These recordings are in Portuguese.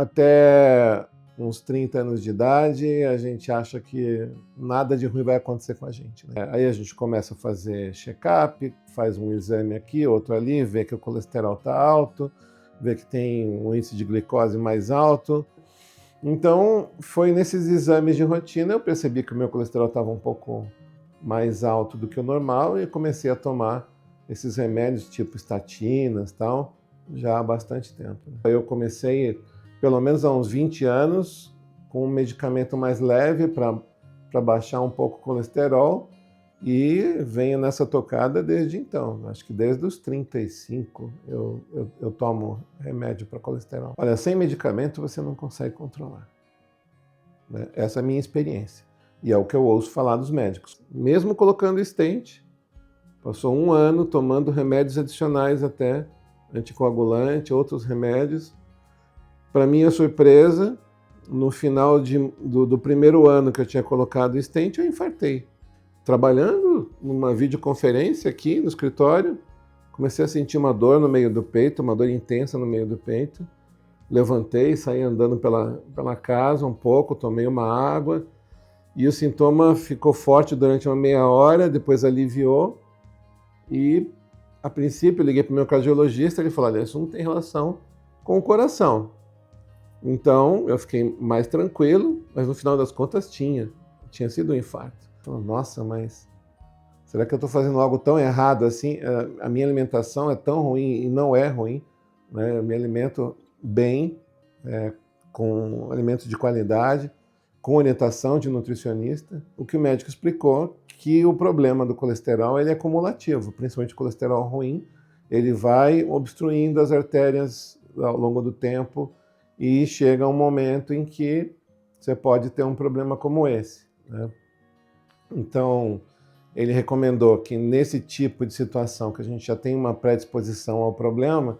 Até uns 30 anos de idade, a gente acha que nada de ruim vai acontecer com a gente, né? Aí a gente começa a fazer check-up, faz um exame aqui, outro ali, vê que o colesterol está alto, vê que tem um índice de glicose mais alto. Então, foi nesses exames de rotina eu percebi que o meu colesterol estava um pouco mais alto do que o normal e comecei a tomar esses remédios tipo estatinas e tal, já há bastante tempo. Eu comecei, pelo menos há uns 20 anos, com um medicamento mais leve para baixar um pouco o colesterol e venho nessa tocada desde então. Acho que desde os 35 eu tomo remédio para colesterol. Olha, sem medicamento você não consegue controlar, né? Essa é a minha experiência. E é o que eu ouço falar dos médicos. Mesmo colocando stent, passou um ano tomando remédios adicionais até, anticoagulante, outros remédios. Para minha surpresa, no final do primeiro ano que eu tinha colocado stent, eu infartei. Trabalhando numa videoconferência aqui no escritório, comecei a sentir uma dor no meio do peito, uma dor intensa no meio do peito. Levantei, saí andando pela casa um pouco, tomei uma água e o sintoma ficou forte durante uma meia hora, depois aliviou e, a princípio, eu liguei para o meu cardiologista, ele falou, olha, isso não tem relação com o coração. Então, eu fiquei mais tranquilo, mas no final das contas tinha sido um infarto. Falei, nossa, mas será que eu estou fazendo algo tão errado assim? A minha alimentação é tão ruim e não é ruim, né? Eu me alimento bem, com alimentos de qualidade, com orientação de nutricionista. O que o médico explicou que o problema do colesterol ele é cumulativo, principalmente o colesterol ruim, ele vai obstruindo as artérias ao longo do tempo e chega um momento em que você pode ter um problema como esse, né? Então, ele recomendou que nesse tipo de situação, que a gente já tem uma predisposição ao problema,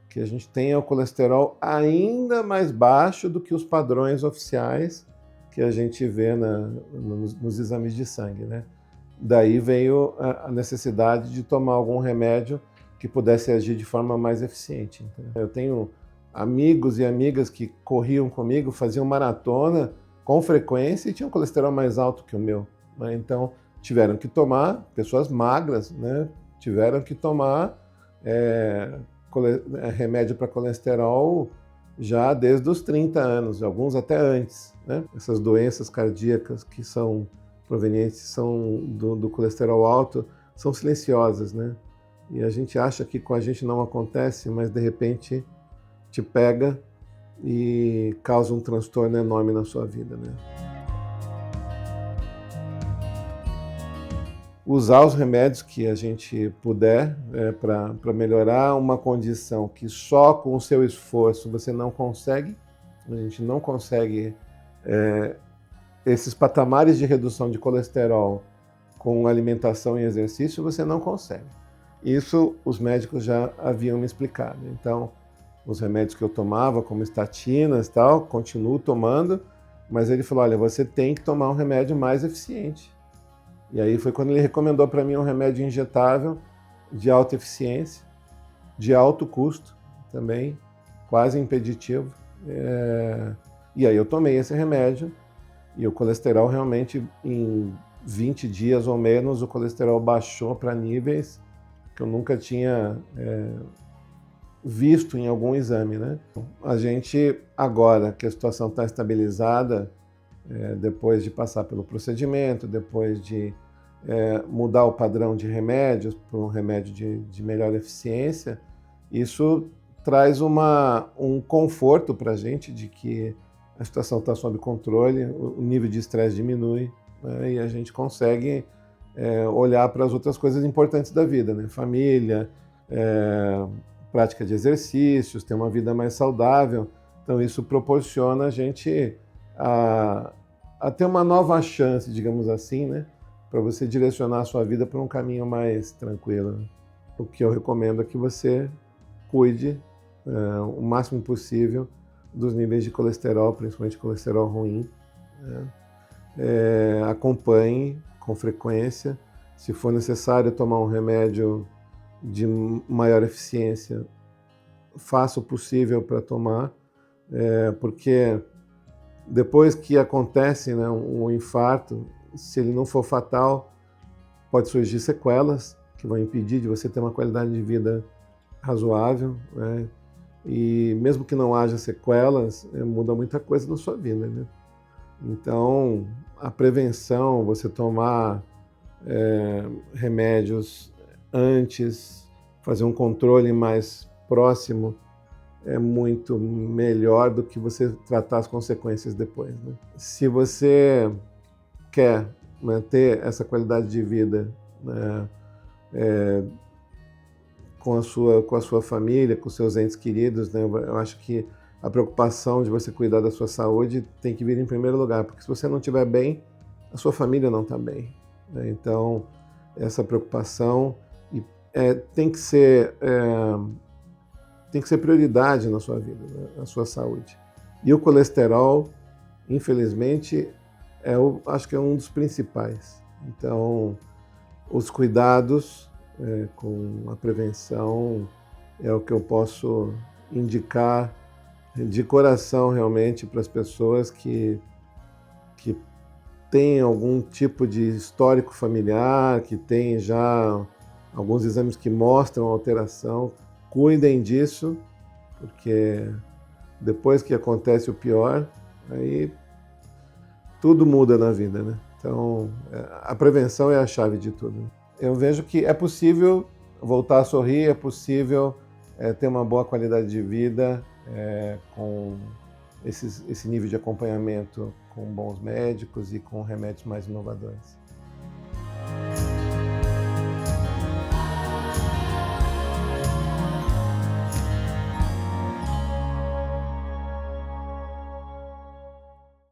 que a gente tenha o colesterol ainda mais baixo do que os padrões oficiais que a gente vê nos exames de sangue, né? Daí veio a necessidade de tomar algum remédio que pudesse agir de forma mais eficiente. Entendeu? Eu tenho amigos e amigas que corriam comigo, faziam maratona com frequência e tinham colesterol mais alto que o meu, né? Então, tiveram que tomar, pessoas magras, né? Tiveram que tomar remédio para colesterol já desde os 30 anos, alguns até antes, né? Essas doenças cardíacas que são provenientes do colesterol alto são silenciosas, né? E a gente acha que com a gente não acontece, mas de repente te pega e causa um transtorno enorme na sua vida, né? Usar os remédios que a gente puder para melhorar uma condição que só com o seu esforço você não consegue. A gente não consegue esses patamares de redução de colesterol com alimentação e exercício, você não consegue. Isso os médicos já haviam me explicado. Então, os remédios que eu tomava, como estatinas e tal, continuo tomando, mas ele falou, olha, você tem que tomar um remédio mais eficiente. E aí foi quando ele recomendou para mim um remédio injetável de alta eficiência, de alto custo também, quase impeditivo. E aí eu tomei esse remédio e o colesterol realmente, em 20 dias ou menos, o colesterol baixou para níveis que eu nunca tinha visto em algum exame, né? A gente, agora que a situação está estabilizada, depois de passar pelo procedimento, depois de mudar o padrão de remédios para um remédio de melhor eficiência, isso traz um conforto para a gente de que a situação está sob controle, o nível de estresse diminui, né, e a gente consegue olhar para as outras coisas importantes da vida, né? Família, prática de exercícios, ter uma vida mais saudável. Então isso proporciona a gente a ter uma nova chance, digamos assim, né? Para você direcionar a sua vida para um caminho mais tranquilo. O que eu recomendo é que você cuide o máximo possível dos níveis de colesterol, principalmente colesterol ruim, né? Acompanhe com frequência. Se for necessário tomar um remédio de maior eficiência, faça o possível para tomar. porque depois que acontece, né, um infarto, se ele não for fatal, pode surgir sequelas que vão impedir de você ter uma qualidade de vida razoável, né? E mesmo que não haja sequelas, muda muita coisa na sua vida, né? Então, a prevenção, você tomar remédios antes, fazer um controle mais próximo, é muito melhor do que você tratar as consequências depois, né? Se você quer manter essa qualidade de vida, né, com a sua família, com seus entes queridos, né, eu acho que a preocupação de você cuidar da sua saúde tem que vir em primeiro lugar, porque se você não estiver bem, a sua família não está bem, né? Então, essa preocupação tem que ser prioridade na sua vida, né? A sua saúde. E o colesterol, infelizmente, acho que é um dos principais. Então, os cuidados com a prevenção é o que eu posso indicar de coração realmente para as pessoas que têm algum tipo de histórico familiar, que têm já alguns exames que mostram alteração. Cuidem disso, porque depois que acontece o pior, aí tudo muda na vida, né? Então, a prevenção é a chave de tudo. Eu vejo que é possível voltar a sorrir, é possível ter uma boa qualidade de vida com esse nível de acompanhamento com bons médicos e com remédios mais inovadores.